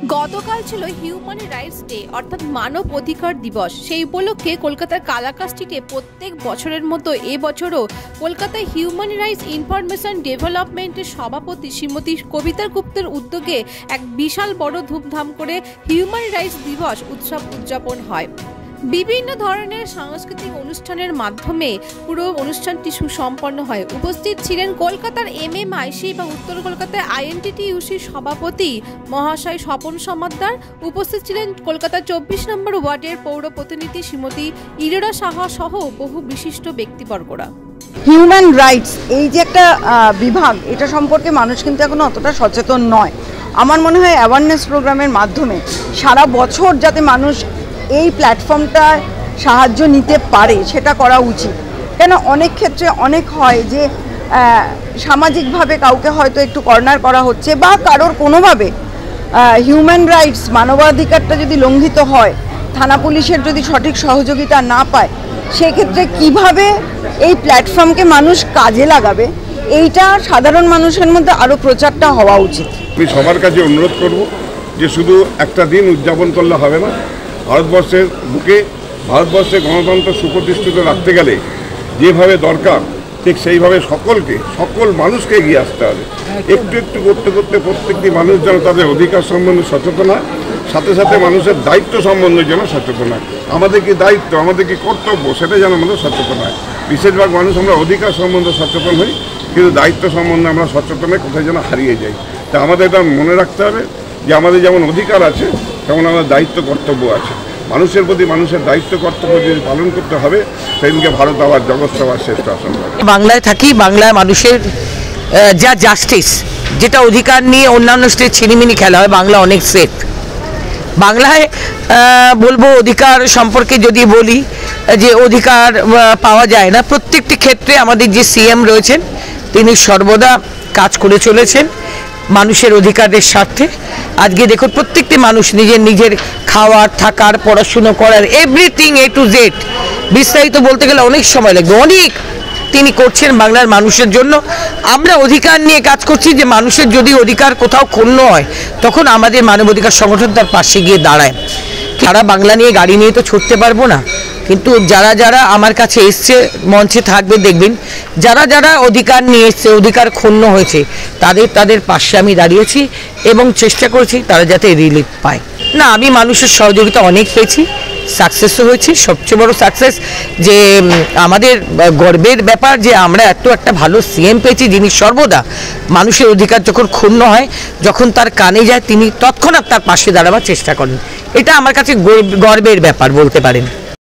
গতকাল ছিল human rights day অর্থাৎ মানব অধিকার দিবস। সেই উপলক্ষে কলকাতার কালাকা স্ট্রিটে প্রত্যেক বছরের মতো এবছরও কলকাতায় হিউম্যান রাইটস ইনফরমেশন ডেভেলপমেন্টের সভাপতি শ্রীমতী কবিতা গুপ্তের উদ্যোগে এক বিশাল বড় ধুমধাম করে হিউম্যান রাইটস দিবস উৎসব উদযাপন হয়। বিভিন্ন ধরনের সাংস্কৃতিক অনুষ্ঠানের মাধ্যমে পুরো অনুষ্ঠানটি সুসম্পন্ন হয়। উপস্থিত ছিলেন কলকাতার MMIC বা উত্তর কলকাতায় INTTUCর সভাপতি মহাশয় স্বপন সমাদ্দার। উপস্থিত ছিলেন কলকাতার 24 নম্বর ওয়ার্ডের পৌর প্রতিনিধি শ্রীমতী ইরোরা সাহা সহ বহু বিশিষ্ট ব্যক্তিবর্গরা। হিউম্যান রাইটস এই যে একটা বিভাগ, এটা সম্পর্কে মানুষ কিন্তু এখনো অতটা সচেতন নয়। আমার মনে হয় অ্যাওয়ারনেস প্রোগ্রামের মাধ্যমে সারা বছর যাতে মানুষ এই প্ল্যাটফর্মটা সাহায্য নিতে পারে সেটা করা উচিত। কেন অনেক ক্ষেত্রে অনেক হয় যে সামাজিকভাবে কাউকে হয়তো একটু কর্নার করা হচ্ছে বা কারোর কোনোভাবে হিউম্যান রাইটস মানবাধিকারটা যদি লঙ্ঘিত হয়, থানা পুলিশের যদি সঠিক সহযোগিতা না পায়, সেক্ষেত্রে কিভাবে এই প্ল্যাটফর্মকে মানুষ কাজে লাগাবে, এইটা সাধারণ মানুষের মধ্যে আরও প্রচারটা হওয়া উচিত। আমি সবার কাছে অনুরোধ করব যে শুধু একটা দিন উদযাপন করলে হবে না। ভারতবর্ষের বুকে ভারতবর্ষে গণতন্ত্র সুপ্রতিষ্ঠিত রাখতে গেলে যেভাবে দরকার ঠিক সেইভাবে সকল মানুষকে এগিয়ে আসতে হবে। একটু একটু করতে করতে প্রত্যেকটি মানুষ যেন তাদের অধিকার সম্বন্ধে সচেতন হয়, সাথে সাথে মানুষের দায়িত্ব সম্বন্ধে যেন সচেতন হয়। আমাদের কি দায়িত্ব, আমাদের কি কর্তব্য, সেটা যেন আমাদের সচেতন হয়। বেশিরভাগ মানুষ আমরা অধিকার সম্বন্ধে সচেতন হই, কিন্তু দায়িত্ব সম্বন্ধে আমরা সচেতন হয়ে কোথায় যেন হারিয়ে যাই। তা আমাদের এটা মনে রাখতে হবে যে আমাদের যেমন অধিকার আছে তেমন আমাদের দায়িত্ব কর্তব্য আছে। মানুষের প্রতি মানুষের দায়িত্ব কর্তব্য যদি পালন করতে হবে, সেদিনকে ভারত আবার জগৎ সভার শ্রেষ্ঠ আসন পাবে। বাংলায় থাকি, বাংলায় মানুষের যা জাস্টিস, যেটা অধিকার নিয়ে অন্যান্য স্টেট ছিনিমিনি খেলা হয়, বাংলা অনেক সেফ। বাংলায় বলবো অধিকার সম্পর্কে যদি বলি যে অধিকার পাওয়া যায় না, প্রত্যেকটি ক্ষেত্রে আমাদের যে CM রয়েছেন তিনি সর্বদা কাজ করে চলেছেন মানুষের অধিকারের স্বার্থে। আজকে দেখুন প্রত্যেকটি মানুষ নিজের খাওয়ার, থাকার, পড়াশুনো করার এভরিথিং A to Z, বিস্তারিত বলতে গেলে অনেক সময় লাগবে, অনেক তিনি করছেন বাংলার মানুষের জন্য। আমরা অধিকার নিয়ে কাজ করছি যে মানুষের যদি অধিকার কোথাও ক্ষুণ্ণ হয় তখন আমাদের মানবাধিকার সংগঠন তার পাশে গিয়ে দাঁড়ায়। সারা বাংলা নিয়ে গাড়ি নিয়ে তো ছুটতে পারবো না, কিন্তু যারা আমার কাছে এসছে, মঞ্চে থাকবে দেখবেন, যারা অধিকার নিয়ে এসছে, অধিকার ক্ষুণ্ণ হয়েছে, তাদের পাশে আমি দাঁড়িয়েছি এবং চেষ্টা করেছি তারা যাতে রিলিফ পায়। না, আমি মানুষের সহযোগিতা অনেক পেয়েছি, সাকসেসও হয়েছি। সবচেয়ে বড় সাকসেস যে আমাদের গর্বের ব্যাপার যে আমরা একটা ভালো CM পেয়েছি, যিনি সর্বদা মানুষের অধিকার যখন ক্ষুণ্ণ হয়, যখন তার কানে যায়, তিনি তৎক্ষণাৎ তার পাশে দাঁড়াবার চেষ্টা করেন। এটা আমার কাছে গর্বের ব্যাপার বলতে পারেন।